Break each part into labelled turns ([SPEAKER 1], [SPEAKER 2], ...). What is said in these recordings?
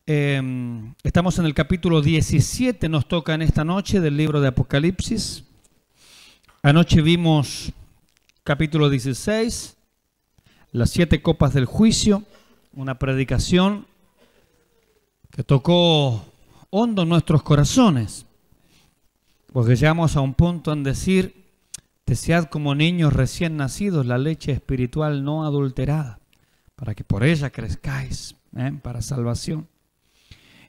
[SPEAKER 1] Estamos en el capítulo 17, nos toca en esta noche del libro de Apocalipsis. Anoche vimos capítulo 16, las 7 copas del juicio, una predicación que tocó hondo en nuestros corazones, porque llegamos a un punto en decir: desead como niños recién nacidos la leche espiritual no adulterada, para que por ella crezcáis, para salvación.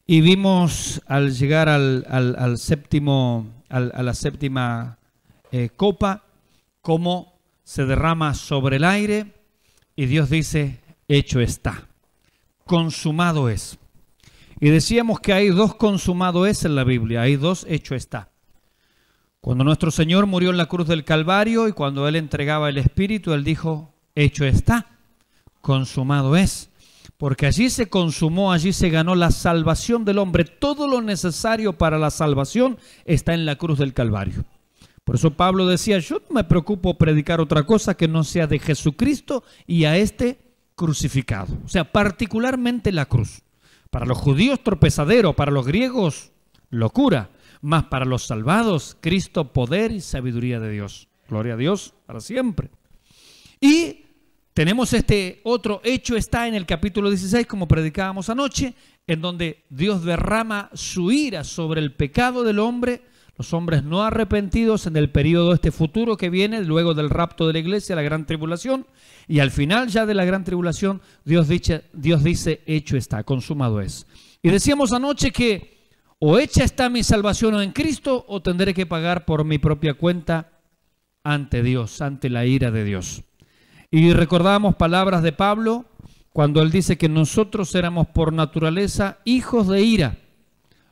[SPEAKER 1] Y vimos al llegar a la séptima copa, cómo se derrama sobre el aire y Dios dice: hecho está, consumado es. Y decíamos que hay 2 consumado es en la Biblia, hay 2 hecho está. Cuando nuestro Señor murió en la cruz del Calvario y cuando Él entregaba el Espíritu, Él dijo: hecho está, consumado es. Porque allí se consumó, allí se ganó la salvación del hombre. Todo lo necesario para la salvación está en la cruz del Calvario. Por eso Pablo decía: yo no me preocupo predicar otra cosa que no sea de Jesucristo y a este crucificado. O sea, particularmente la cruz. Para los judíos tropezadero, para los griegos locura, mas para los salvados Cristo poder y sabiduría de Dios. Gloria a Dios para siempre. Y tenemos este otro hecho está en el capítulo 16, como predicábamos anoche, en donde Dios derrama su ira sobre el pecado del hombre, los hombres no arrepentidos en el periodo este futuro que viene, luego del rapto de la iglesia, la gran tribulación, y al final ya de la gran tribulación, Dios dice, hecho está, consumado es. Y decíamos anoche que o hecha está mi salvación en Cristo, o tendré que pagar por mi propia cuenta ante Dios, ante la ira de Dios. Y recordábamos palabras de Pablo cuando él dice que nosotros éramos por naturaleza hijos de ira,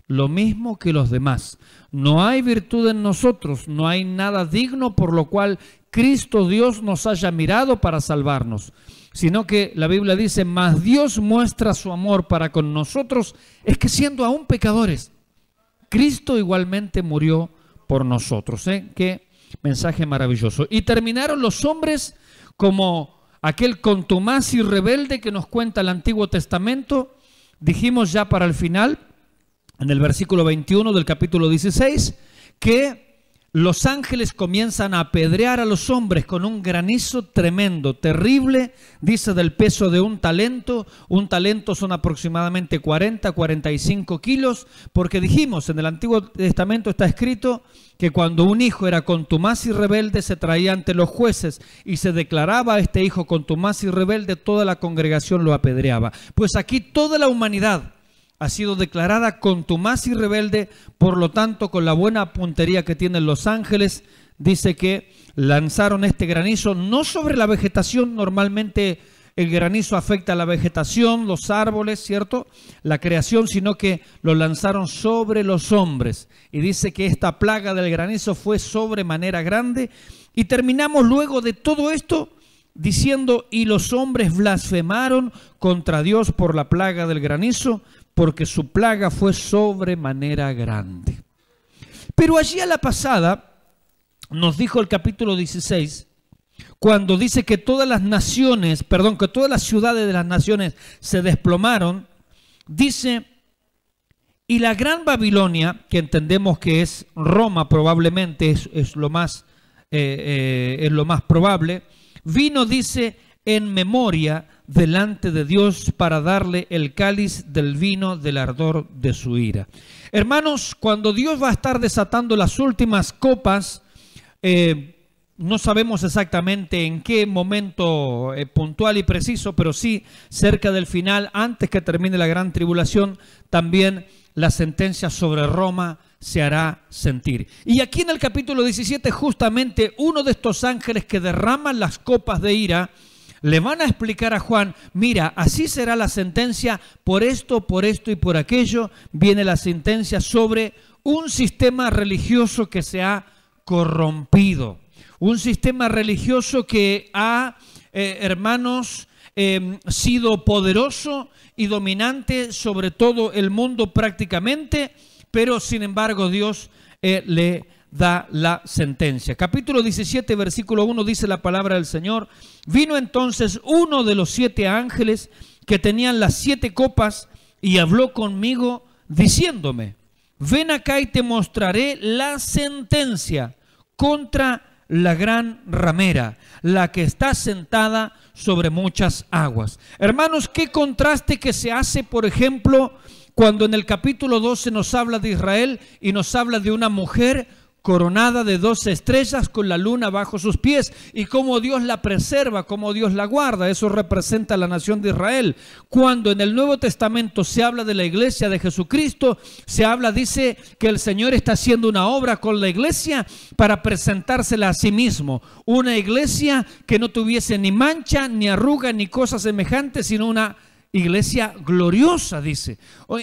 [SPEAKER 1] lo mismo que los demás. No hay virtud en nosotros, no hay nada digno por lo cual Cristo Dios nos haya mirado para salvarnos, sino que la Biblia dice: mas Dios muestra su amor para con nosotros, es que siendo aún pecadores, Cristo igualmente murió por nosotros. Qué mensaje maravilloso. Y terminaron los hombres como aquel contumaz y rebelde que nos cuenta el Antiguo Testamento. Dijimos ya para el final, en el versículo 21 del capítulo 16, que los ángeles comienzan a apedrear a los hombres con un granizo tremendo, terrible, dice del peso de un talento son aproximadamente 45 kilos, porque dijimos en el Antiguo Testamento está escrito que cuando un hijo era contumaz y rebelde se traía ante los jueces y se declaraba a este hijo contumaz y rebelde, toda la congregación lo apedreaba. Pues aquí toda la humanidad ha sido declarada contumaz y rebelde, por lo tanto, con la buena puntería que tienen los ángeles, dice que lanzaron este granizo no sobre la vegetación. Normalmente el granizo afecta a la vegetación, los árboles, ¿cierto?, la creación, sino que lo lanzaron sobre los hombres. Y dice que esta plaga del granizo fue sobremanera grande. Y terminamos luego de todo esto diciendo: y los hombres blasfemaron contra Dios por la plaga del granizo, porque su plaga fue sobremanera grande. Pero allí a la pasada nos dijo el capítulo 16, cuando dice que todas las naciones, que todas las ciudades de las naciones se desplomaron, dice: y la gran Babilonia, que entendemos que es Roma probablemente, es lo más probable, vino, dice, en memoria delante de Dios para darle el cáliz del vino del ardor de su ira. Hermanos, cuando Dios va a estar desatando las últimas copas, no sabemos exactamente en qué momento puntual y preciso, pero sí cerca del final, antes que termine la gran tribulación, también la sentencia sobre Roma se hará sentir. Y aquí en el capítulo 17, justamente uno de estos ángeles que derraman las copas de ira, le van a explicar a Juan: mira, así será la sentencia por esto y por aquello. Viene la sentencia sobre un sistema religioso que se ha corrompido. Un sistema religioso que ha, sido poderoso y dominante sobre todo el mundo prácticamente, pero sin embargo Dios le da la sentencia. Capítulo 17, versículo 1 dice la palabra del Señor: vino entonces uno de los 7 ángeles que tenían las 7 copas y habló conmigo diciéndome: ven acá y te mostraré la sentencia contra la gran ramera, la que está sentada sobre muchas aguas. Hermanos, qué contraste que se hace, por ejemplo, cuando en el capítulo 12 nos habla de Israel y nos habla de una mujer coronada de 12 estrellas con la luna bajo sus pies, y cómo Dios la preserva, cómo Dios la guarda. Eso representa a la nación de Israel. Cuando en el Nuevo Testamento se habla de la iglesia de Jesucristo, se habla, dice que el Señor está haciendo una obra con la iglesia para presentársela a sí mismo. Una iglesia que no tuviese ni mancha, ni arruga, ni cosas semejantes, sino una iglesia gloriosa, dice.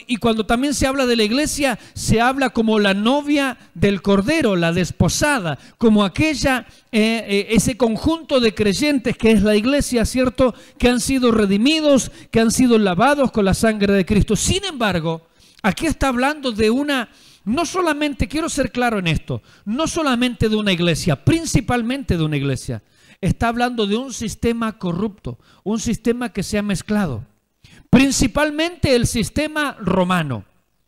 [SPEAKER 1] Y cuando también se habla de la iglesia, se habla como la novia del Cordero, la desposada, como aquella, ese conjunto de creyentes que es la iglesia, ¿cierto? Que han sido redimidos, que han sido lavados con la sangre de Cristo. Sin embargo, aquí está hablando de una, no solamente, quiero ser claro en esto, no solamente de una iglesia, principalmente de una iglesia. Está hablando de un sistema corrupto, un sistema que se ha mezclado. Principalmente el sistema romano,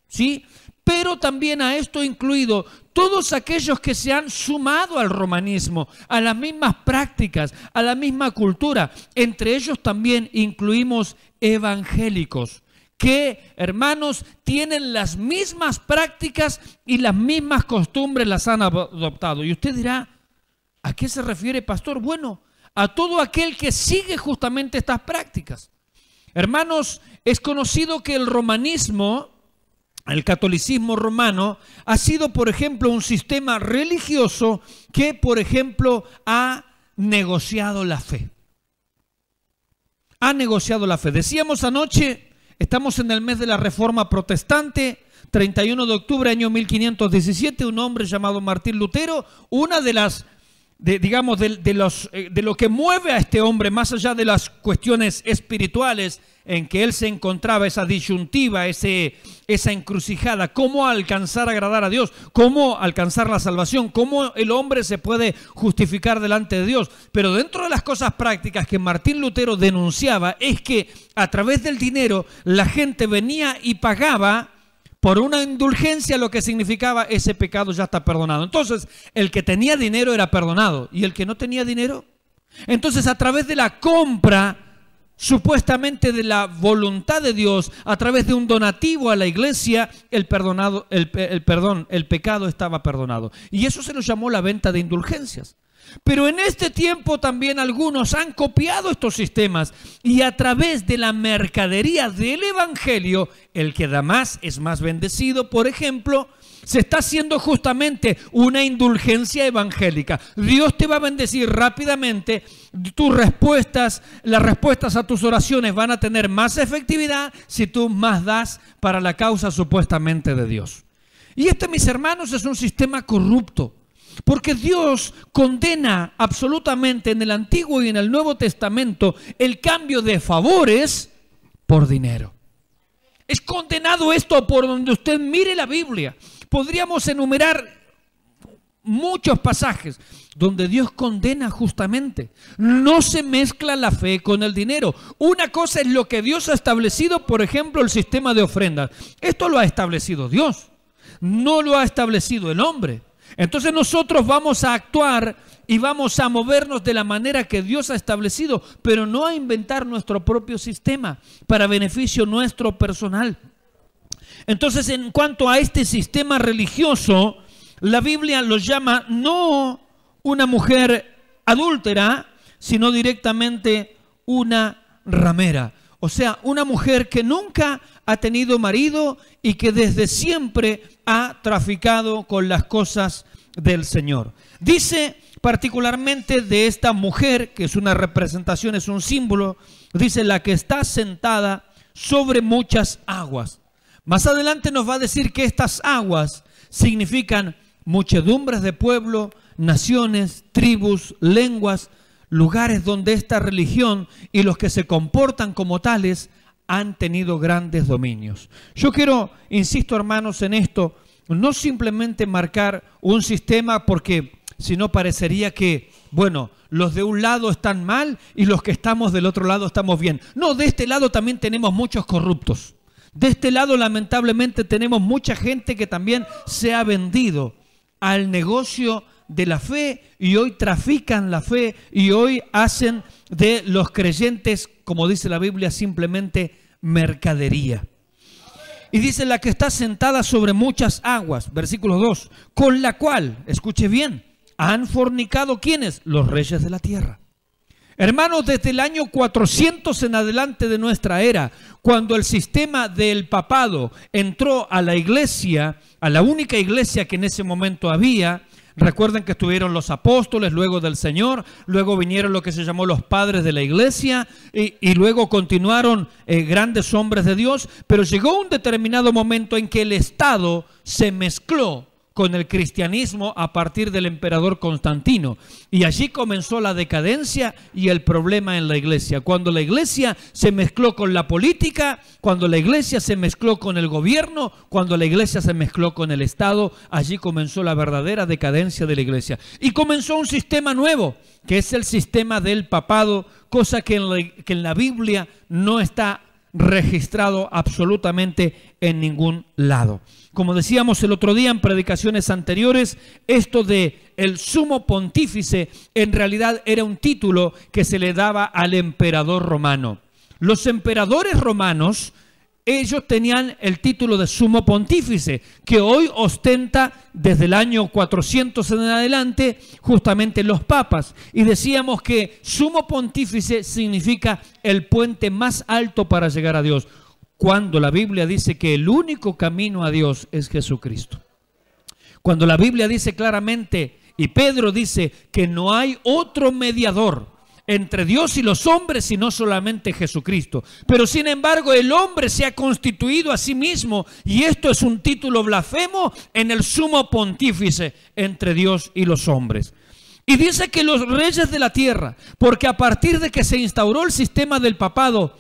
[SPEAKER 1] ¿sí? Pero también a esto incluido todos aquellos que se han sumado al romanismo, a las mismas prácticas, a la misma cultura. Entre ellos también incluimos evangélicos, que, hermanos, tienen las mismas prácticas y las mismas costumbres las han adoptado. Y usted dirá, ¿a qué se refiere, pastor? Bueno, a todo aquel que sigue justamente estas prácticas. Hermanos, es conocido que el romanismo, el catolicismo romano, ha sido, por ejemplo, un sistema religioso que, por ejemplo, ha negociado la fe. Ha negociado la fe. Decíamos anoche, estamos en el mes de la Reforma Protestante, 31 de octubre, año 1517, un hombre llamado Martín Lutero, una de las de lo que mueve a este hombre, más allá de las cuestiones espirituales en que él se encontraba, esa disyuntiva, esa encrucijada, cómo alcanzar a agradar a Dios, cómo alcanzar la salvación, cómo el hombre se puede justificar delante de Dios. Pero dentro de las cosas prácticas que Martín Lutero denunciaba es que a través del dinero la gente venía y pagaba por una indulgencia, lo que significaba ese pecado ya está perdonado. Entonces, el que tenía dinero era perdonado. ¿Y el que no tenía dinero? Entonces, a través de la compra, supuestamente de la voluntad de Dios, a través de un donativo a la iglesia, el pecado estaba perdonado. Y eso se lo llamó la venta de indulgencias. Pero en este tiempo también algunos han copiado estos sistemas y a través de la mercadería del evangelio, el que da más es más bendecido, por ejemplo, se está haciendo justamente una indulgencia evangélica. Dios te va a bendecir rápidamente, tus respuestas, las respuestas a tus oraciones van a tener más efectividad si tú más das para la causa supuestamente de Dios. Y este, mis hermanos, es un sistema corrupto. Porque Dios condena absolutamente en el Antiguo y en el Nuevo Testamento el cambio de favores por dinero. Es condenado esto por donde usted mire la Biblia. Podríamos enumerar muchos pasajes donde Dios condena justamente. No se mezcla la fe con el dinero. Una cosa es lo que Dios ha establecido, por ejemplo, el sistema de ofrendas. Esto lo ha establecido Dios, no lo ha establecido el hombre. Entonces nosotros vamos a actuar y vamos a movernos de la manera que Dios ha establecido, pero no a inventar nuestro propio sistema para beneficio nuestro personal. Entonces, en cuanto a este sistema religioso, la Biblia lo llama no una mujer adúltera, sino directamente una ramera. O sea, una mujer que nunca ha tenido marido y que desde siempre ha traficado con las cosas del Señor. Dice particularmente de esta mujer, que es una representación, es un símbolo, dice la que está sentada sobre muchas aguas. Más adelante nos va a decir que estas aguas significan muchedumbres de pueblo, naciones, tribus, lenguas, lugares donde esta religión y los que se comportan como tales han tenido grandes dominios. Yo quiero, insisto, hermanos, en esto, no simplemente marcar un sistema porque si no parecería que, bueno, los de un lado están mal y los que estamos del otro lado estamos bien. No, de este lado también tenemos muchos corruptos. De este lado, lamentablemente, tenemos mucha gente que también se ha vendido al negocio de la fe y hoy trafican la fe y hoy hacen de los creyentes, como dice la Biblia, simplemente mercadería. Y dice: la que está sentada sobre muchas aguas, versículo 2, con la cual, escuche bien, han fornicado ¿quiénes? Los reyes de la tierra. Hermanos, desde el año 400 en adelante de nuestra era, cuando el sistema del papado entró a la iglesia, a la única iglesia que en ese momento había, recuerden que estuvieron los apóstoles luego del Señor, luego vinieron lo que se llamó los padres de la iglesia y luego continuaron grandes hombres de Dios, pero llegó un determinado momento en que el Estado se mezcló con el cristianismo a partir del emperador Constantino. Y allí comenzó la decadencia y el problema en la iglesia. Cuando la iglesia se mezcló con la política, cuando la iglesia se mezcló con el gobierno, cuando la iglesia se mezcló con el Estado, allí comenzó la verdadera decadencia de la iglesia. Y comenzó un sistema nuevo, que es el sistema del papado, cosa que en la Biblia no está registrado absolutamente en ningún lado. Como decíamos el otro día en predicaciones anteriores, esto de el sumo pontífice en realidad era un título que se le daba al emperador romano. Los emperadores romanos, ellos tenían el título de sumo pontífice, que hoy ostenta desde el año 400 en adelante justamente los papas. Y decíamos que sumo pontífice significa el puente más alto para llegar a Dios, cuando la Biblia dice que el único camino a Dios es Jesucristo. Cuando la Biblia dice claramente, y Pedro dice que no hay otro mediador entre Dios y los hombres, sino solamente Jesucristo. Pero sin embargo el hombre se ha constituido a sí mismo, y esto es un título blasfemo, en el sumo pontífice entre Dios y los hombres. Y dice que los reyes de la tierra, porque a partir de que se instauró el sistema del papado,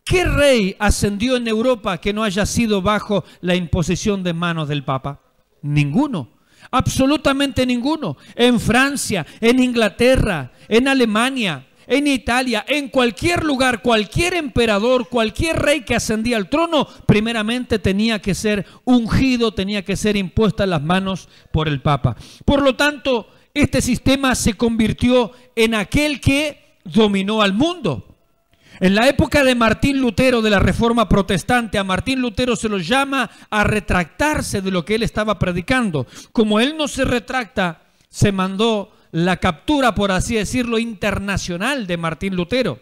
[SPEAKER 1] ¿qué rey ascendió en Europa que no haya sido bajo la imposición de manos del Papa? Ninguno. Absolutamente ninguno. En Francia, en Inglaterra, en Alemania, en Italia, en cualquier lugar, cualquier emperador, cualquier rey que ascendía al trono, primeramente tenía que ser ungido, tenía que ser impuesta en las manos por el Papa. Por lo tanto, este sistema se convirtió en aquel que dominó al mundo. En la época de Martín Lutero, de la Reforma Protestante, a Martín Lutero se lo llama a retractarse de lo que él estaba predicando. Como él no se retracta, se mandó la captura, por así decirlo, internacional de Martín Lutero.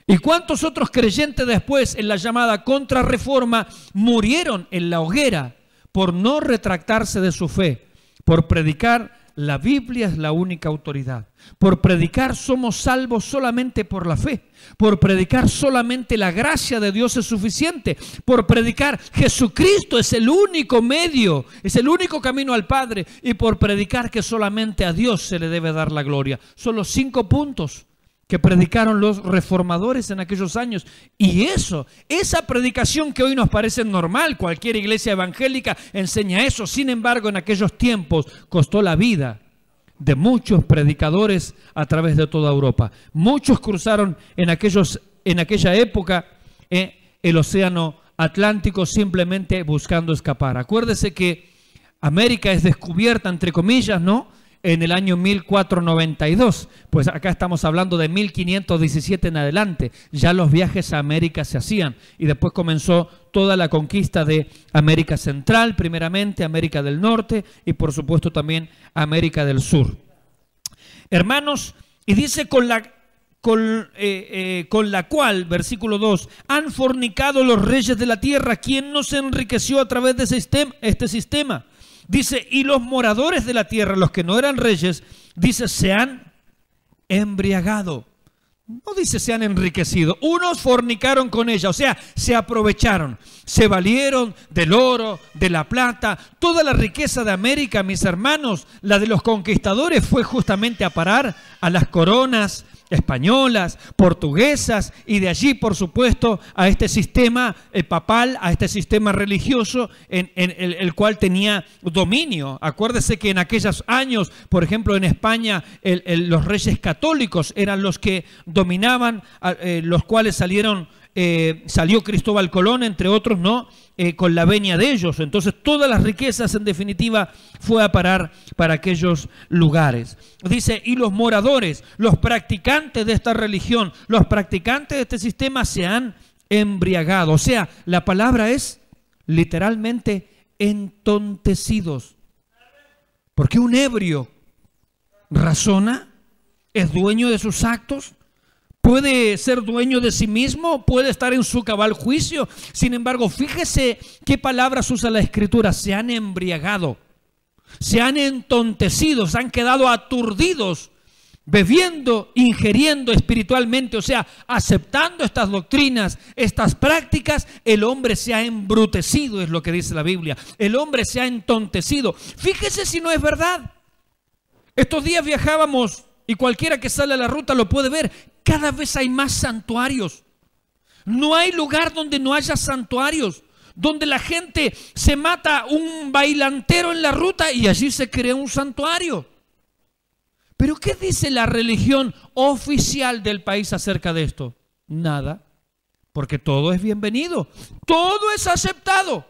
[SPEAKER 1] ¿Y cuántos otros creyentes después, en la llamada Contrarreforma, murieron en la hoguera por no retractarse de su fe, por predicar la Biblia es la única autoridad, por predicar somos salvos solamente por la fe, por predicar solamente la gracia de Dios es suficiente, por predicar Jesucristo es el único medio, es el único camino al Padre, y por predicar que solamente a Dios se le debe dar la gloria? Son los 5 puntos que predicaron los reformadores en aquellos años. Y esa predicación que hoy nos parece normal, cualquier iglesia evangélica enseña eso. Sin embargo, en aquellos tiempos costó la vida de muchos predicadores a través de toda Europa. Muchos cruzaron en aquella época el océano Atlántico simplemente buscando escapar. Acuérdese que América es descubierta, entre comillas, ¿no?, en el año 1492, pues acá estamos hablando de 1517 en adelante. Ya los viajes a América se hacían y después comenzó toda la conquista de América Central, primeramente América del Norte y por supuesto también América del Sur. Hermanos, y dice con la cual, versículo 2, han fornicado los reyes de la tierra, quien no se enriqueció a través de este sistema. Dice, y los moradores de la tierra, los que no eran reyes, dice, se han embriagado. No dice se han enriquecido. Unos fornicaron con ella, o sea, se aprovecharon, se valieron del oro, de la plata. Toda la riqueza de América, mis hermanos, la de los conquistadores, fue justamente a parar a las coronas españolas, portuguesas, y de allí, por supuesto, a este sistema papal, a este sistema religioso en el cual tenía dominio. Acuérdese que en aquellos años, por ejemplo, en España, los reyes católicos eran los que dominaban, los cuales salieron salió Cristóbal Colón, entre otros, ¿no? Con la venia de ellos. Entonces todas las riquezas en definitiva fue a parar para aquellos lugares. Dice, y los moradores, los practicantes de esta religión, los practicantes de este sistema se han embriagado. O sea, la palabra es literalmente entontecidos. Porque un ebrio razona, es dueño de sus actos, puede ser dueño de sí mismo, puede estar en su cabal juicio. Sin embargo, fíjese qué palabras usa la Escritura: se han embriagado, se han entontecido, se han quedado aturdidos, bebiendo, ingiriendo espiritualmente, o sea, aceptando estas doctrinas, estas prácticas. El hombre se ha embrutecido, es lo que dice la Biblia. El hombre se ha entontecido. Fíjese si no es verdad. Estos días viajábamos y cualquiera que sale a la ruta lo puede ver. Cada vez hay más santuarios. No hay lugar donde no haya santuarios, donde la gente se mata un bailantero en la ruta y allí se crea un santuario. Pero ¿qué dice la religión oficial del país acerca de esto? Nada, porque todo es bienvenido, todo es aceptado.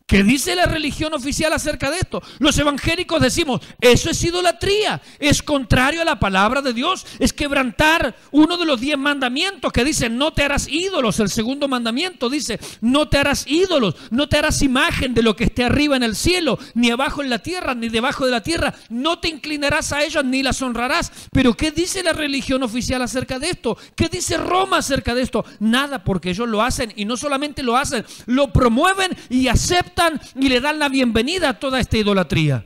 [SPEAKER 1] ¿Qué dice la religión oficial acerca de esto? Los evangélicos decimos, eso es idolatría, es contrario a la palabra de Dios, es quebrantar uno de los 10 mandamientos que dice, no te harás ídolos. El segundo mandamiento dice, no te harás ídolos, no te harás imagen de lo que esté arriba en el cielo, ni abajo en la tierra, ni debajo de la tierra, no te inclinarás a ellas ni las honrarás. Pero ¿qué dice la religión oficial acerca de esto? ¿Qué dice Roma acerca de esto? Nada, porque ellos lo hacen, y no solamente lo hacen, lo promueven y aceptan y le dan la bienvenida a toda esta idolatría.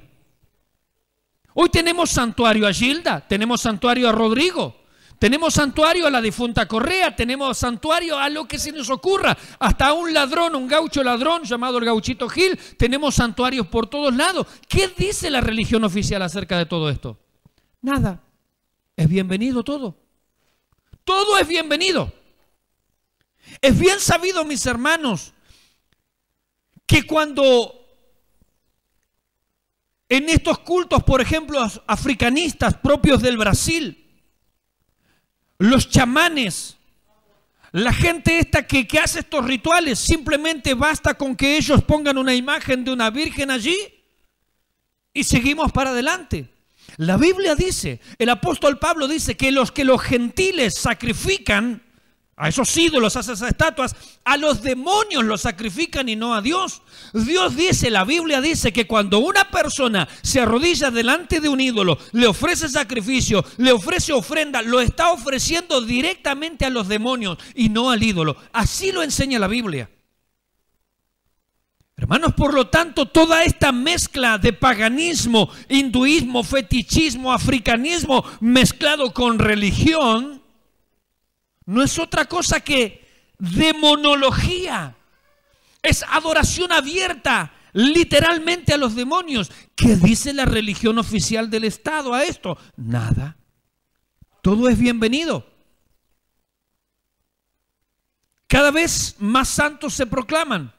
[SPEAKER 1] Hoy tenemos santuario a Gilda, tenemos santuario a Rodrigo, tenemos santuario a la difunta Correa, tenemos santuario a lo que se nos ocurra, hasta a un ladrón, un gaucho ladrón llamado el Gauchito Gil, tenemos santuarios por todos lados. ¿Qué dice la religión oficial acerca de todo esto? Nada. Es bienvenido todo. Todo es bienvenido. Es bien sabido, mis hermanos, que cuando en estos cultos, por ejemplo, africanistas propios del Brasil, los chamanes, la gente esta que hace estos rituales, simplemente basta con que ellos pongan una imagen de una virgen allí y seguimos para adelante. La Biblia dice, el apóstol Pablo dice que los gentiles sacrifican a esos ídolos, a esas estatuas, a los demonios los sacrifican y no a Dios. Dios dice, la Biblia dice que cuando una persona se arrodilla delante de un ídolo, le ofrece sacrificio, le ofrece ofrenda, lo está ofreciendo directamente a los demonios y no al ídolo. Así lo enseña la Biblia. Hermanos, por lo tanto, toda esta mezcla de paganismo, hinduismo, fetichismo, africanismo mezclado con religión no es otra cosa que demonología. Es adoración abierta, literalmente, a los demonios. ¿Qué dice la religión oficial del Estado a esto? Nada. Todo es bienvenido. Cada vez más santos se proclaman.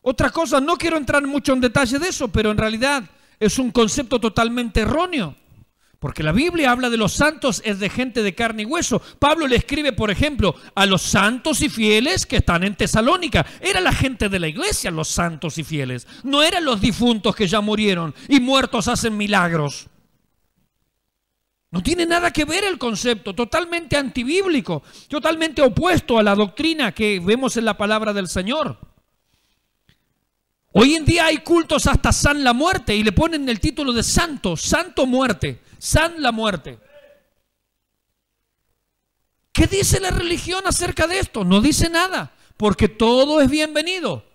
[SPEAKER 1] Otra cosa, no quiero entrar mucho en detalle de eso, pero en realidad es un concepto totalmente erróneo. Porque la Biblia habla de los santos, es de gente de carne y hueso. Pablo le escribe, por ejemplo, a los santos y fieles que están en Tesalónica. Era la gente de la iglesia, los santos y fieles. No eran los difuntos que ya murieron y muertos hacen milagros. No tiene nada que ver el concepto, totalmente antibíblico, totalmente opuesto a la doctrina que vemos en la palabra del Señor. Hoy en día hay cultos hasta San la Muerte y le ponen el título de santo, santo muerte, San la Muerte. ¿Qué dice la religión acerca de esto? No dice nada, porque todo es bienvenido.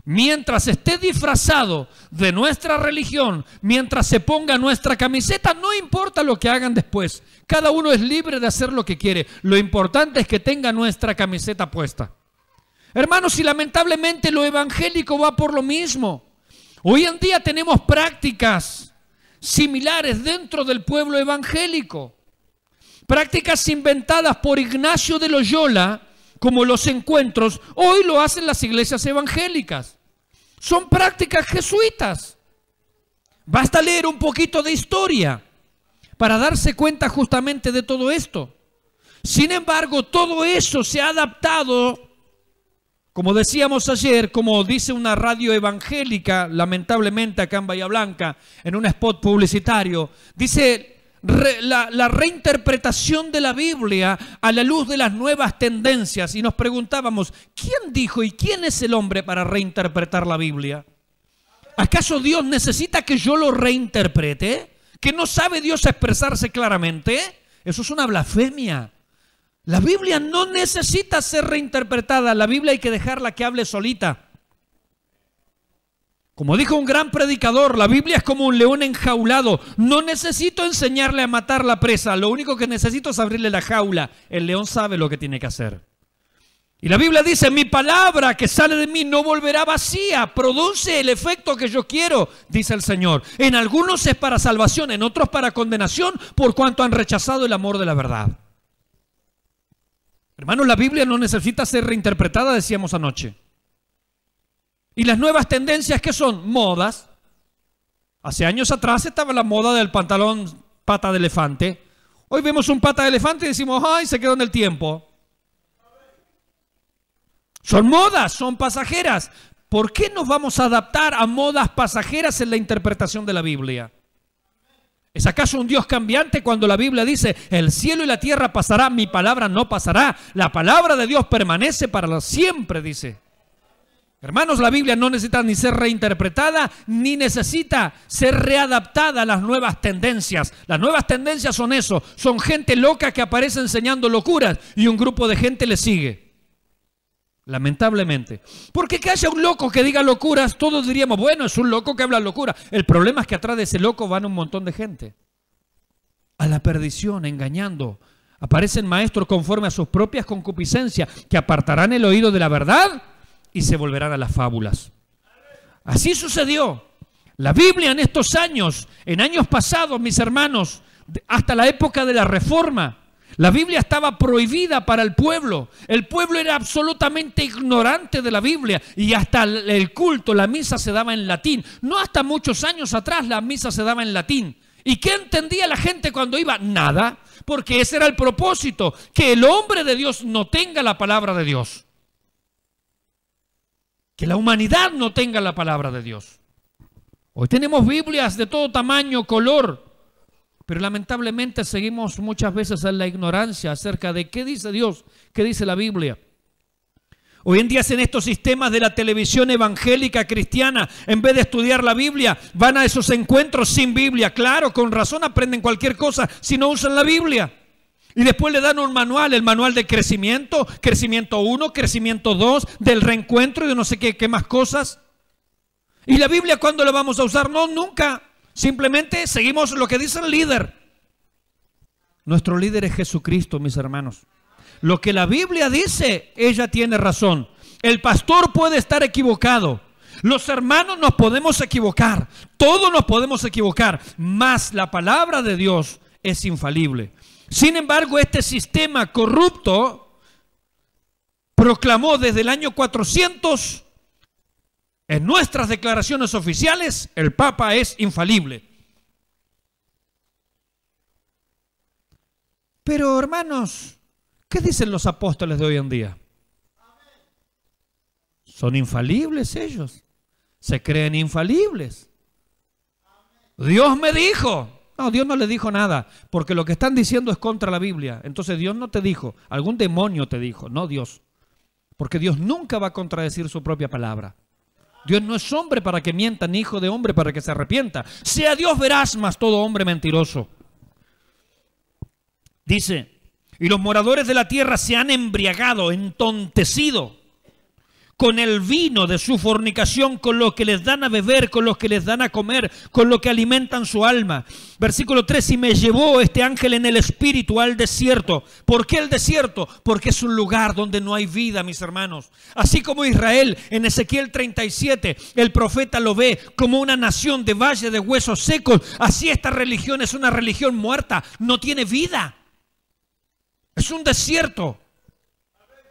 [SPEAKER 1] Mientras esté disfrazado de nuestra religión, mientras se ponga nuestra camiseta, no importa lo que hagan después. Cada uno es libre de hacer lo que quiere. Lo importante es que tenga nuestra camiseta puesta. Hermanos, y lamentablemente lo evangélico va por lo mismo. Hoy en día tenemos prácticas similares dentro del pueblo evangélico. Prácticas inventadas por Ignacio de Loyola, como los encuentros, hoy lo hacen las iglesias evangélicas. Son prácticas jesuitas. Basta leer un poquito de historia para darse cuenta justamente de todo esto. Sin embargo, todo eso se ha adaptado Como decíamos ayer, como dice una radio evangélica, lamentablemente acá en Bahía Blanca, en un spot publicitario, dice la reinterpretación de la Biblia a la luz de las nuevas tendencias. Y nos preguntábamos, ¿quién dijo y quién es el hombre para reinterpretar la Biblia? ¿Acaso Dios necesita que yo lo reinterprete? ¿Que no sabe Dios expresarse claramente? Eso es una blasfemia. La Biblia no necesita ser reinterpretada. La Biblia hay que dejarla que hable solita. Como dijo un gran predicador, la Biblia es como un león enjaulado. No necesito enseñarle a matar la presa. Lo único que necesito es abrirle la jaula. El león sabe lo que tiene que hacer. Y la Biblia dice, mi palabra que sale de mí no volverá vacía. Produce el efecto que yo quiero, dice el Señor. En algunos es para salvación, en otros para condenación, por cuanto han rechazado el amor de la verdad. Hermanos, la Biblia no necesita ser reinterpretada, decíamos anoche. Y las nuevas tendencias, ¿qué son? Modas. Hace años atrás estaba la moda del pantalón pata de elefante. Hoy vemos un pata de elefante y decimos, ¡ay, se quedó en el tiempo! Son modas, son pasajeras. ¿Por qué nos vamos a adaptar a modas pasajeras en la interpretación de la Biblia? ¿Es acaso un Dios cambiante cuando la Biblia dice, el cielo y la tierra pasará, mi palabra no pasará? La palabra de Dios permanece para siempre, dice. Hermanos, la Biblia no necesita ni ser reinterpretada, ni necesita ser readaptada a las nuevas tendencias. Las nuevas tendencias son eso, son gente loca que aparece enseñando locuras y un grupo de gente le sigue. Lamentablemente. Porque que haya un loco que diga locuras, todos diríamos, bueno, es un loco que habla locura. El problema es que atrás de ese loco van un montón de gente. A la perdición, engañando. Aparecen maestros conforme a sus propias concupiscencias, que apartarán el oído de la verdad y se volverán a las fábulas. Así sucedió. La Biblia en estos años, en años pasados, mis hermanos, hasta la época de la Reforma, la Biblia estaba prohibida para el pueblo. El pueblo era absolutamente ignorante de la Biblia y hasta el culto, la misa se daba en latín. No hasta muchos años atrás la misa se daba en latín. ¿Y qué entendía la gente cuando iba? Nada, porque ese era el propósito, que el hombre de Dios no tenga la palabra de Dios. Que la humanidad no tenga la palabra de Dios. Hoy tenemos Biblias de todo tamaño, color, pero lamentablemente seguimos muchas veces en la ignorancia acerca de qué dice Dios, qué dice la Biblia. Hoy en día en estos sistemas de la televisión evangélica cristiana, en vez de estudiar la Biblia, van a esos encuentros sin Biblia. Claro, con razón aprenden cualquier cosa si no usan la Biblia. Y después le dan un manual, el manual de crecimiento, crecimiento 1, crecimiento 2, del reencuentro y de no sé qué más cosas. ¿Y la Biblia cuándo la vamos a usar? No, nunca. Simplemente seguimos lo que dice el líder. Nuestro líder es Jesucristo, mis hermanos. Lo que la Biblia dice, ella tiene razón. El pastor puede estar equivocado. Los hermanos nos podemos equivocar. Todos nos podemos equivocar. Mas la palabra de Dios es infalible. Sin embargo, este sistema corrupto proclamó desde el año 400, en nuestras declaraciones oficiales, el Papa es infalible. Pero hermanos, ¿qué dicen los apóstoles de hoy en día? Son infalibles ellos. Se creen infalibles. Dios me dijo. No, Dios no le dijo nada, porque lo que están diciendo es contra la Biblia. Entonces Dios no te dijo, algún demonio te dijo, no Dios. Porque Dios nunca va a contradecir su propia palabra. Dios no es hombre para que mienta, ni hijo de hombre para que se arrepienta. Sea Dios veraz, mas todo hombre mentiroso. Dice, y los moradores de la tierra se han embriagado, entontecido con el vino de su fornicación, con lo que les dan a beber, con lo que les dan a comer, con lo que alimentan su alma. Versículo 3, y me llevó este ángel en el espíritu al desierto. ¿Por qué el desierto? Porque es un lugar donde no hay vida, mis hermanos. Así como Israel, en Ezequiel 37, el profeta lo ve como una nación de valle de huesos secos. Así esta religión es una religión muerta, no tiene vida. Es un desierto.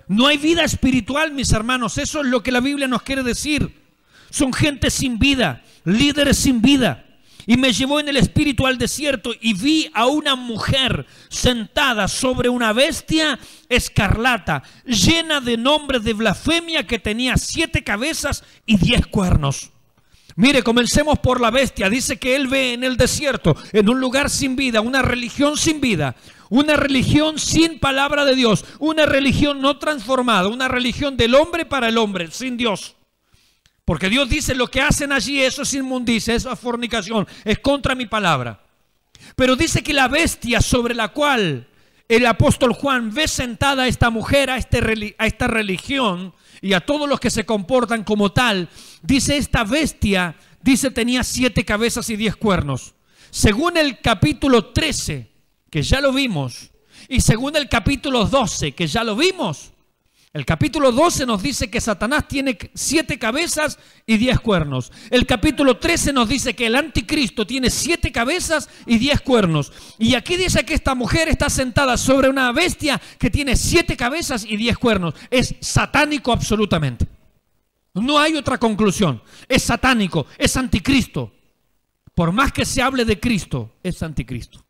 [SPEAKER 1] No hay vida espiritual, mis hermanos. Eso es lo que la Biblia nos quiere decir. Son gente sin vida, líderes sin vida. Y me llevó en el espíritu al desierto y vi a una mujer sentada sobre una bestia escarlata, llena de nombres de blasfemia, que tenía 7 cabezas y 10 cuernos. Mire, comencemos por la bestia. Dice que él ve en el desierto, en un lugar sin vida, una religión sin vida, una religión sin palabra de Dios, una religión no transformada, una religión del hombre para el hombre, sin Dios. Porque Dios dice: lo que hacen allí, eso es inmundicia, eso es fornicación, es contra mi palabra. Pero dice que la bestia sobre la cual el apóstol Juan ve sentada a esta mujer, a esta religión y a todos los que se comportan como tal, dice esta bestia, dice tenía 7 cabezas y 10 cuernos. Según el capítulo 13, que ya lo vimos, y según el capítulo 12, que ya lo vimos, el capítulo 12 nos dice que Satanás tiene 7 cabezas y 10 cuernos. El capítulo 13 nos dice que el anticristo tiene 7 cabezas y 10 cuernos. Y aquí dice que esta mujer está sentada sobre una bestia que tiene 7 cabezas y 10 cuernos. Es satánico absolutamente. No hay otra conclusión. Es satánico, es anticristo. Por más que se hable de Cristo, es anticristo.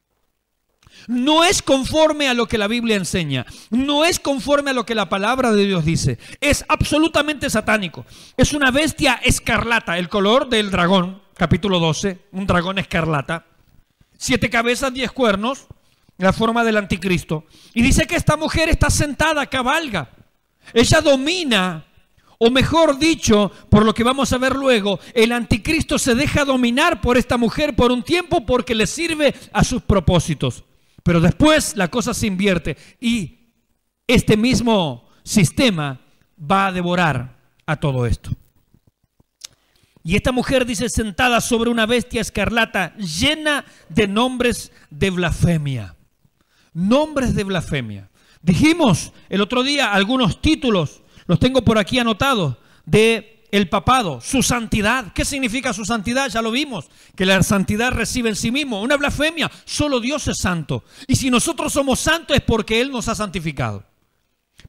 [SPEAKER 1] No es conforme a lo que la Biblia enseña, no es conforme a lo que la palabra de Dios dice, es absolutamente satánico. Es una bestia escarlata, el color del dragón, capítulo 12, un dragón escarlata, 7 cabezas, 10 cuernos, la forma del anticristo. Y dice que esta mujer está sentada, cabalga, ella domina, o mejor dicho, por lo que vamos a ver luego, el anticristo se deja dominar por esta mujer por un tiempo porque le sirve a sus propósitos. Pero después la cosa se invierte y este mismo sistema va a devorar a todo esto. Y esta mujer dice sentada sobre una bestia escarlata llena de nombres de blasfemia. Nombres de blasfemia. Dijimos el otro día algunos títulos, los tengo por aquí anotados, de el papado, su santidad. ¿Qué significa su santidad? Ya lo vimos, que la santidad recibe en sí mismo una blasfemia. Solo Dios es santo. Y si nosotros somos santos es porque Él nos ha santificado.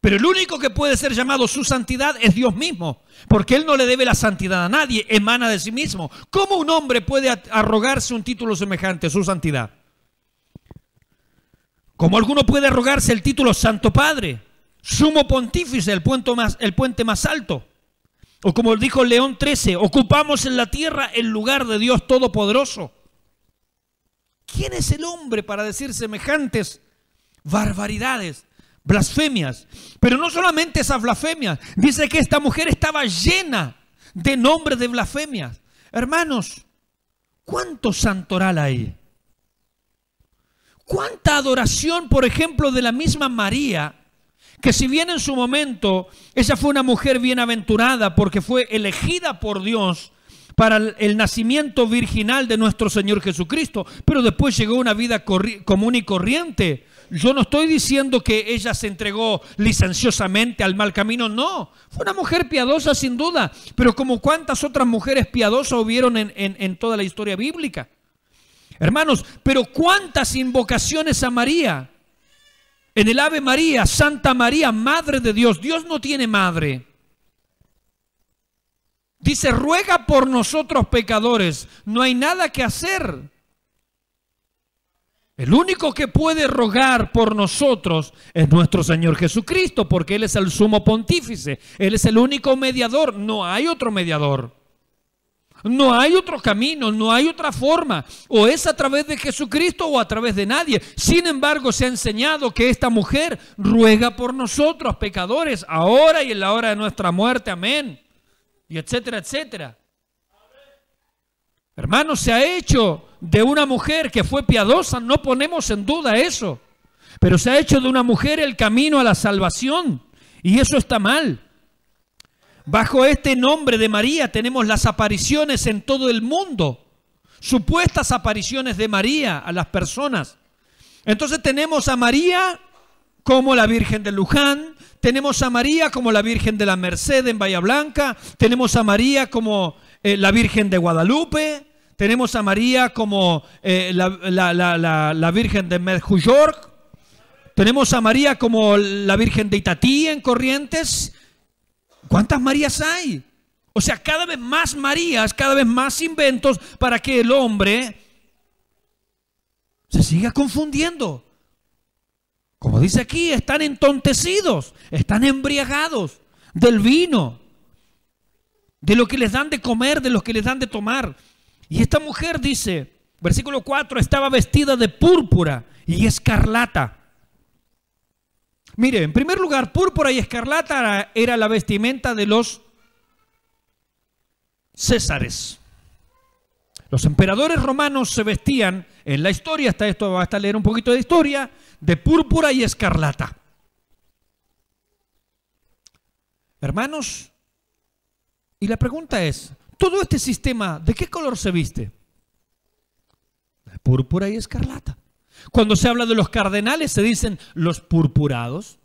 [SPEAKER 1] Pero el único que puede ser llamado su santidad es Dios mismo, porque Él no le debe la santidad a nadie, emana de sí mismo. ¿Cómo un hombre puede arrogarse un título semejante, su santidad? ¿Cómo alguno puede arrogarse el título Santo Padre, Sumo Pontífice, el puente más alto? O como dijo León XIII, ocupamos en la tierra el lugar de Dios Todopoderoso. ¿Quién es el hombre para decir semejantes barbaridades, blasfemias? Pero no solamente esas blasfemias, dice que esta mujer estaba llena de nombres de blasfemias. Hermanos, ¿cuánto santoral hay? ¿Cuánta adoración, por ejemplo, de la misma María? Que si bien en su momento ella fue una mujer bienaventurada porque fue elegida por Dios para el nacimiento virginal de nuestro Señor Jesucristo, pero después llegó una vida común y corriente. Yo no estoy diciendo que ella se entregó licenciosamente al mal camino, no. Fue una mujer piadosa sin duda, pero como cuántas otras mujeres piadosas hubieron en toda la historia bíblica. Hermanos, pero cuántas invocaciones a María. En el Ave María, Santa María, Madre de Dios. Dios no tiene madre. Dice, ruega por nosotros pecadores. No hay nada que hacer. El único que puede rogar por nosotros es nuestro Señor Jesucristo, porque Él es el sumo pontífice. Él es el único mediador. No hay otro mediador. No hay otro camino, no hay otra forma. O es a través de Jesucristo o a través de nadie. Sin embargo, se ha enseñado que esta mujer ruega por nosotros, pecadores, ahora y en la hora de nuestra muerte. Amén. Y etcétera, etcétera. Hermanos, se ha hecho de una mujer que fue piadosa, no ponemos en duda eso. Pero se ha hecho de una mujer el camino a la salvación. Y eso está mal. Bajo este nombre de María tenemos las apariciones en todo el mundo, supuestas apariciones de María a las personas. Entonces tenemos a María como la Virgen de Luján, tenemos a María como la Virgen de la Merced en Bahía Blanca, tenemos a María como la Virgen de Guadalupe, tenemos a María como la Virgen de Medjugorje, tenemos a María como la Virgen de Itatí en Corrientes. ¿Cuántas Marías hay? O sea, cada vez más Marías, cada vez más inventos para que el hombre se siga confundiendo. Como dice aquí, están entontecidos, están embriagados del vino, de lo que les dan de comer, de lo que les dan de tomar. Y esta mujer dice, versículo 4, estaba vestida de púrpura y escarlata. Mire, en primer lugar, púrpura y escarlata era la vestimenta de los Césares. Los emperadores romanos se vestían, en la historia, hasta esto basta leer un poquito de historia, de púrpura y escarlata. Hermanos, y la pregunta es, ¿todo este sistema de qué color se viste? De púrpura y escarlata. Cuando se habla de los cardenales se dicen los purpurados.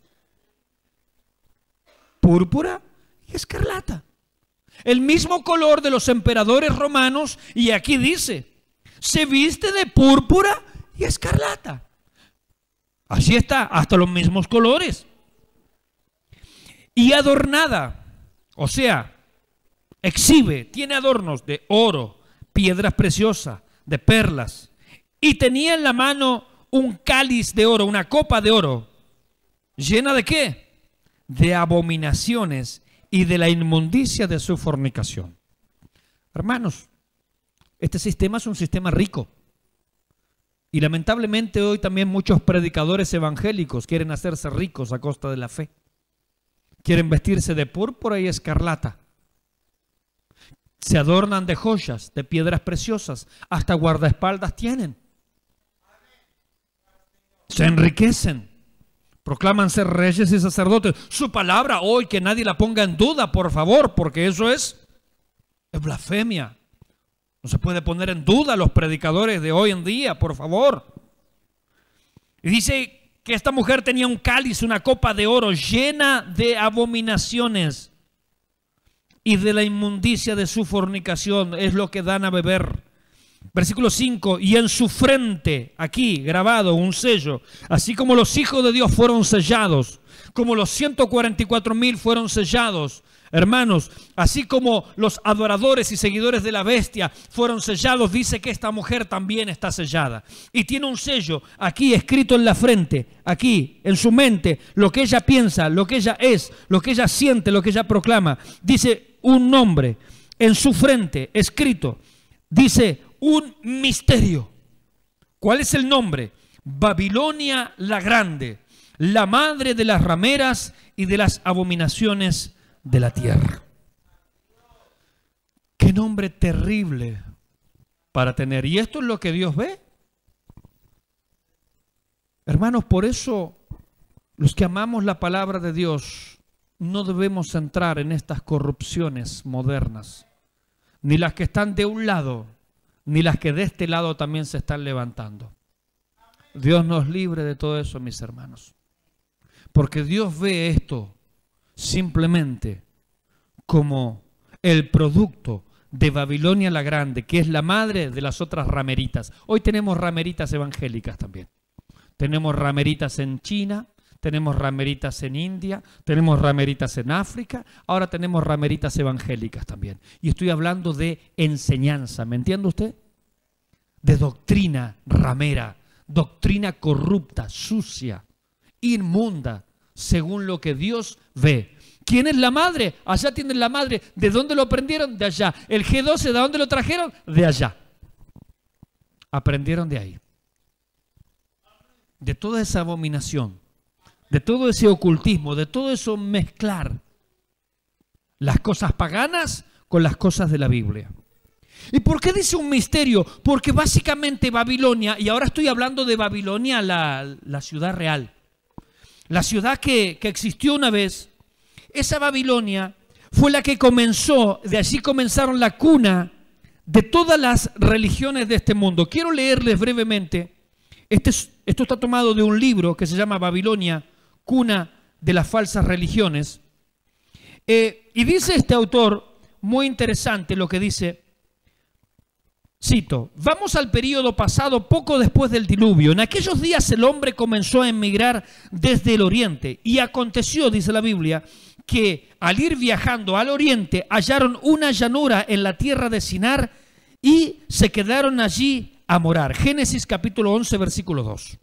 [SPEAKER 1] Púrpura y escarlata. El mismo color de los emperadores romanos, y aquí dice, se viste de púrpura y escarlata. Así está, hasta los mismos colores. Y adornada, o sea, exhibe, tiene adornos de oro, piedras preciosas, de perlas. Y tenía en la mano un cáliz de oro, una copa de oro. ¿Llena de qué? De abominaciones y de la inmundicia de su fornicación. Hermanos, este sistema es un sistema rico. Y lamentablemente hoy también muchos predicadores evangélicos quieren hacerse ricos a costa de la fe. Quieren vestirse de púrpura y escarlata. Se adornan de joyas, de piedras preciosas, hasta guardaespaldas tienen. Se enriquecen. Proclaman ser reyes y sacerdotes. Su palabra hoy, que nadie la ponga en duda, por favor, porque eso es blasfemia. No se puede poner en duda a los predicadores de hoy en día, por favor. Y dice que esta mujer tenía un cáliz, una copa de oro llena de abominaciones y de la inmundicia de su fornicación, es lo que dan a beber. Versículo 5, y en su frente, aquí grabado un sello, así como los hijos de Dios fueron sellados, como los 144,000 fueron sellados, hermanos, así como los adoradores y seguidores de la bestia fueron sellados, dice que esta mujer también está sellada. Y tiene un sello aquí escrito en la frente, aquí en su mente, lo que ella piensa, lo que ella es, lo que ella siente, lo que ella proclama. Dice un nombre en su frente escrito, dice un misterio. ¿Cuál es el nombre? Babilonia la Grande, la madre de las rameras y de las abominaciones de la tierra. Qué nombre terrible para tener. Y esto es lo que Dios ve. Hermanos, por eso los que amamos la palabra de Dios no debemos entrar en estas corrupciones modernas, ni las que están de un lado, ni las que de este lado también se están levantando. Dios nos libre de todo eso, mis hermanos. Porque Dios ve esto simplemente como el producto de Babilonia la Grande, que es la madre de las otras rameritas. Hoy tenemos rameritas evangélicas también. Tenemos rameritas en China, tenemos rameritas en India, tenemos rameritas en África, ahora tenemos rameritas evangélicas también. Y estoy hablando de enseñanza, ¿me entiende usted? De doctrina ramera, doctrina corrupta, sucia, inmunda, según lo que Dios ve. ¿Quién es la madre? Allá tienen la madre. ¿De dónde lo aprendieron? De allá. El G12, ¿de dónde lo trajeron? De allá. Aprendieron de ahí. De toda esa abominación, de todo ese ocultismo, de todo eso mezclar las cosas paganas con las cosas de la Biblia. ¿Y por qué dice un misterio? Porque básicamente Babilonia, y ahora estoy hablando de Babilonia, la ciudad real, la ciudad que existió una vez, esa Babilonia fue la que comenzó, de allí comenzaron la cuna de todas las religiones de este mundo. Quiero leerles brevemente, esto está tomado de un libro que se llama Babilonia, cuna de las falsas religiones. Y dice este autor, muy interesante lo que dice, cito, vamos al período pasado poco después del diluvio. En aquellos días el hombre comenzó a emigrar desde el oriente y aconteció, dice la Biblia, que al ir viajando al oriente hallaron una llanura en la tierra de Sinar y se quedaron allí a morar. Génesis capítulo 11, versículo 2.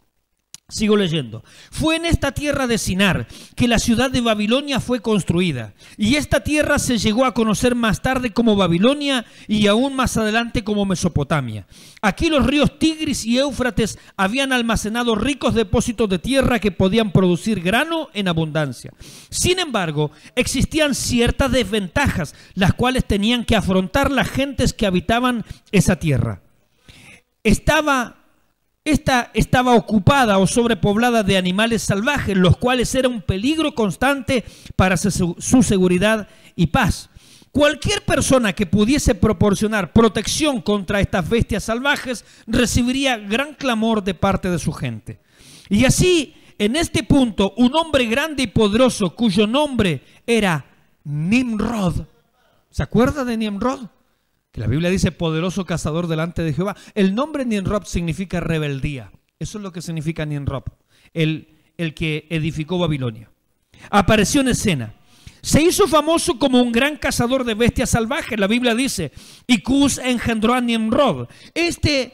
[SPEAKER 1] Sigo leyendo. Fue en esta tierra de Sinar que la ciudad de Babilonia fue construida, y esta tierra se llegó a conocer más tarde como Babilonia y aún más adelante como Mesopotamia. Aquí los ríos Tigris y Éufrates habían almacenado ricos depósitos de tierra que podían producir grano en abundancia. Sin embargo, existían ciertas desventajas, las cuales tenían que afrontar las gentes que habitaban esa tierra. Esta estaba ocupada o sobrepoblada de animales salvajes, los cuales eran un peligro constante para su seguridad y paz. Cualquier persona que pudiese proporcionar protección contra estas bestias salvajes recibiría gran clamor de parte de su gente. Y así, en este punto, un hombre grande y poderoso cuyo nombre era Nimrod. ¿Se acuerda de Nimrod? Que la Biblia dice poderoso cazador delante de Jehová. El nombre Nimrod significa rebeldía. Eso es lo que significa Nimrod, el que edificó Babilonia. Apareció en escena. Se hizo famoso como un gran cazador de bestias salvajes. La Biblia dice, y Cus engendró a Nimrod. Este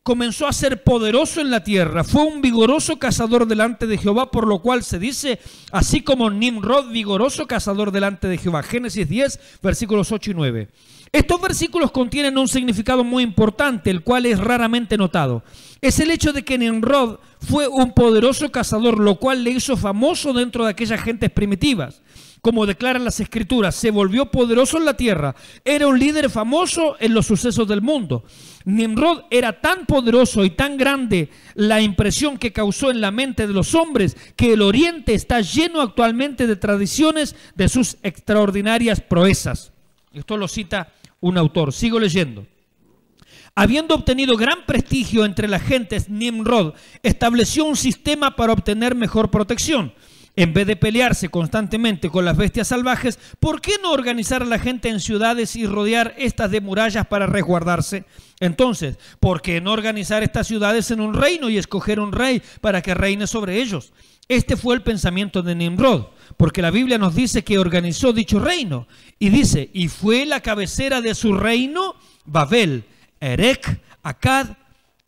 [SPEAKER 1] comenzó a ser poderoso en la tierra. Fue un vigoroso cazador delante de Jehová, por lo cual se dice, así como Nimrod, vigoroso cazador delante de Jehová. Génesis 10, versículos 8 y 9. Estos versículos contienen un significado muy importante, el cual es raramente notado. Es el hecho de que Nimrod fue un poderoso cazador, lo cual le hizo famoso dentro de aquellas gentes primitivas. Como declaran las Escrituras, se volvió poderoso en la tierra. Era un líder famoso en los sucesos del mundo. Nimrod era tan poderoso y tan grande la impresión que causó en la mente de los hombres, que el Oriente está lleno actualmente de tradiciones de sus extraordinarias proezas. Esto lo cita un autor. Sigo leyendo. Habiendo obtenido gran prestigio entre las gentes, Nimrod estableció un sistema para obtener mejor protección. En vez de pelearse constantemente con las bestias salvajes, ¿por qué no organizar a la gente en ciudades y rodear estas de murallas para resguardarse? Entonces, ¿por qué no organizar estas ciudades en un reino y escoger un rey para que reine sobre ellos? Este fue el pensamiento de Nimrod, porque la Biblia nos dice que organizó dicho reino. Y dice, y fue la cabecera de su reino Babel, Erech, Akkad,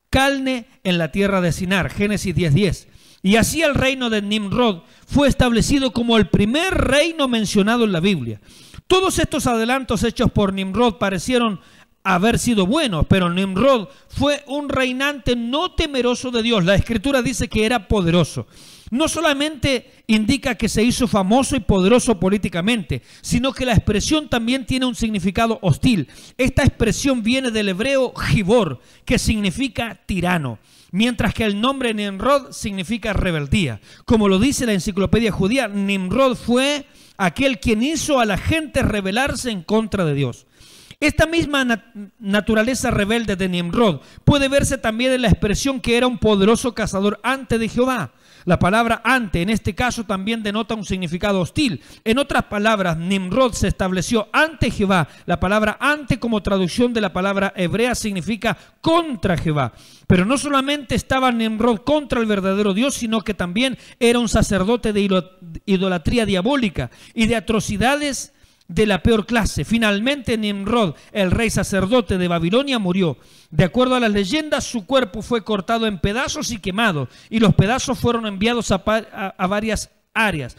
[SPEAKER 1] Calne, en la tierra de Sinar. Génesis 10:10. Y así el reino de Nimrod fue establecido como el primer reino mencionado en la Biblia. Todos estos adelantos hechos por Nimrod parecieron haber sido buenos, pero Nimrod fue un reinante no temeroso de Dios. La Escritura dice que era poderoso. No solamente indica que se hizo famoso y poderoso políticamente, sino que la expresión también tiene un significado hostil. Esta expresión viene del hebreo Gibor, que significa tirano, mientras que el nombre Nimrod significa rebeldía. Como lo dice la enciclopedia judía, Nimrod fue aquel quien hizo a la gente rebelarse en contra de Dios. Esta misma naturaleza rebelde de Nimrod puede verse también en la expresión que era un poderoso cazador ante de Jehová. La palabra ante en este caso también denota un significado hostil. En otras palabras, Nimrod se estableció ante Jehová. La palabra ante como traducción de la palabra hebrea significa contra Jehová. Pero no solamente estaba Nimrod contra el verdadero Dios, sino que también era un sacerdote de idolatría diabólica y de atrocidades de la peor clase. Finalmente Nimrod, el rey sacerdote de Babilonia, murió. De acuerdo a las leyendas, su cuerpo fue cortado en pedazos y quemado, y los pedazos fueron enviados a varias áreas.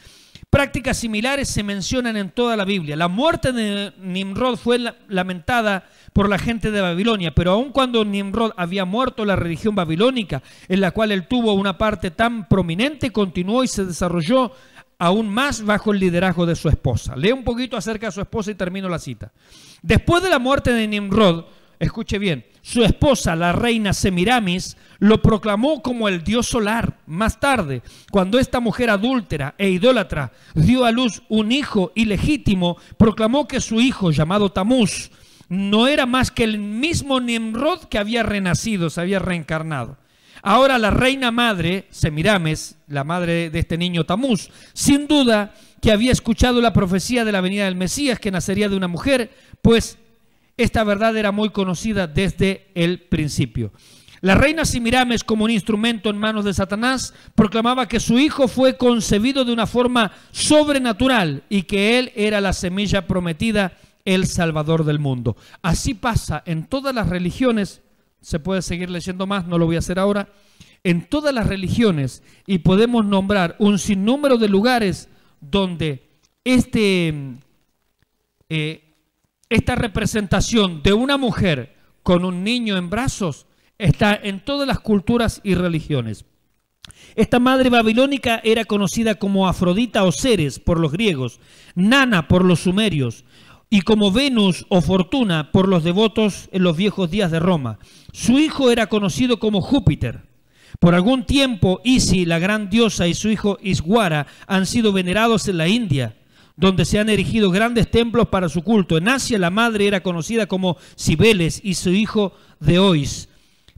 [SPEAKER 1] Prácticas similares se mencionan en toda la Biblia. La muerte de Nimrod fue lamentada por la gente de Babilonia, pero aun cuando Nimrod había muerto, la religión babilónica, en la cual él tuvo una parte tan prominente, continuó y se desarrolló aún más bajo el liderazgo de su esposa. Leo un poquito acerca de su esposa y termino la cita. Después de la muerte de Nimrod, escuche bien, su esposa, la reina Semiramis, lo proclamó como el dios solar. Más tarde, cuando esta mujer adúltera e idólatra dio a luz un hijo ilegítimo, proclamó que su hijo, llamado Tamuz, no era más que el mismo Nimrod que había renacido, se había reencarnado. Ahora la reina madre, Semiramis, la madre de este niño Tamuz, sin duda que había escuchado la profecía de la venida del Mesías, que nacería de una mujer, pues esta verdad era muy conocida desde el principio. La reina Semiramis, como un instrumento en manos de Satanás, proclamaba que su hijo fue concebido de una forma sobrenatural y que él era la semilla prometida, el Salvador del mundo. Así pasa en todas las religiones. Se puede seguir leyendo más, no lo voy a hacer ahora. En todas las religiones, y podemos nombrar un sinnúmero de lugares donde esta representación de una mujer con un niño en brazos está en todas las culturas y religiones. Esta madre babilónica era conocida como Afrodita o Ceres por los griegos, Nana por los sumerios y como Venus o Fortuna por los devotos en los viejos días de Roma. Su hijo era conocido como Júpiter. Por algún tiempo, Isis, la gran diosa, y su hijo Iswara han sido venerados en la India, donde se han erigido grandes templos para su culto. En Asia, la madre era conocida como Cibeles y su hijo Deois,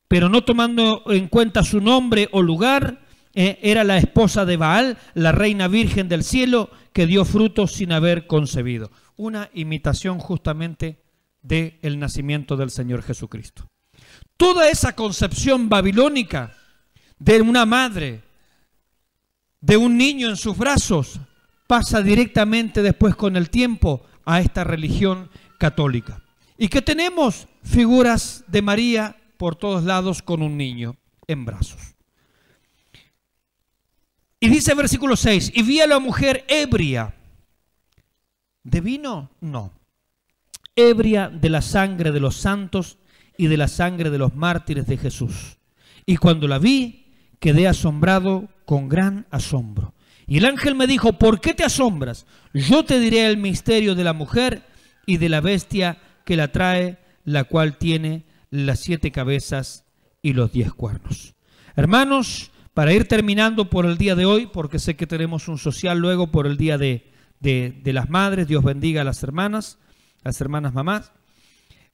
[SPEAKER 1] pero no tomando en cuenta su nombre o lugar, era la esposa de Baal, la reina virgen del cielo, que dio frutos sin haber concebido. Una imitación justamente del nacimiento del Señor Jesucristo. Toda esa concepción babilónica de una madre, de un niño en sus brazos, pasa directamente después con el tiempo a esta religión católica. Y que tenemos figuras de María por todos lados con un niño en brazos. Y dice versículo 6, y vi a la mujer ebria. ¿De vino? No. Ebria de la sangre de los santos y de la sangre de los mártires de Jesús. Y cuando la vi, quedé asombrado con gran asombro. Y el ángel me dijo, ¿por qué te asombras? Yo te diré el misterio de la mujer y de la bestia que la trae, la cual tiene las 7 cabezas y los 10 cuernos. Hermanos, para ir terminando por el día de hoy, porque sé que tenemos un social luego por el día de las madres, Dios bendiga a las hermanas mamás.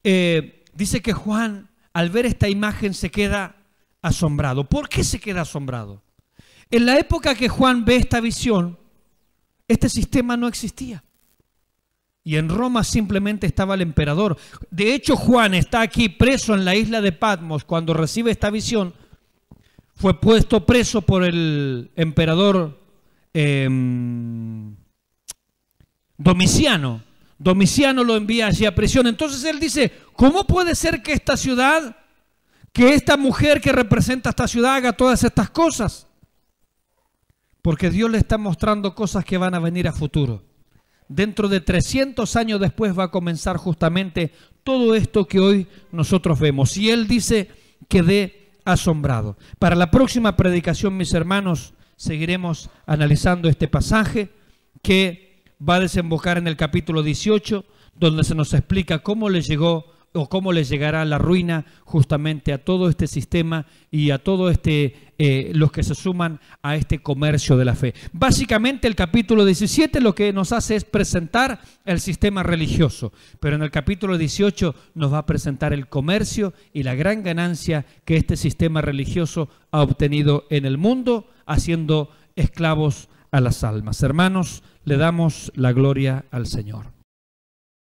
[SPEAKER 1] Dice que Juan, al ver esta imagen, se queda asombrado. ¿Por qué se queda asombrado? En la época que Juan ve esta visión, este sistema no existía. Y en Roma simplemente estaba el emperador. De hecho, Juan está aquí preso en la isla de Patmos cuando recibe esta visión. Fue puesto preso por el emperador Domiciano. Domiciano lo envía allí a prisión. Entonces él dice, ¿cómo puede ser que esta ciudad, que esta mujer que representa esta ciudad haga todas estas cosas? Porque Dios le está mostrando cosas que van a venir a futuro. Dentro de 300 años después va a comenzar justamente todo esto que hoy nosotros vemos. Y él dice, quedé asombrado. Para la próxima predicación, mis hermanos, seguiremos analizando este pasaje que va a desembocar en el capítulo 18, donde se nos explica cómo le llegó o cómo le llegará la ruina justamente a todo este sistema y a todo los que se suman a este comercio de la fe. Básicamente el capítulo 17 lo que nos hace es presentar el sistema religioso, pero en el capítulo 18 nos va a presentar el comercio y la gran ganancia que este sistema religioso ha obtenido en el mundo, haciendo esclavos a las almas. Hermanos, le damos la gloria al Señor.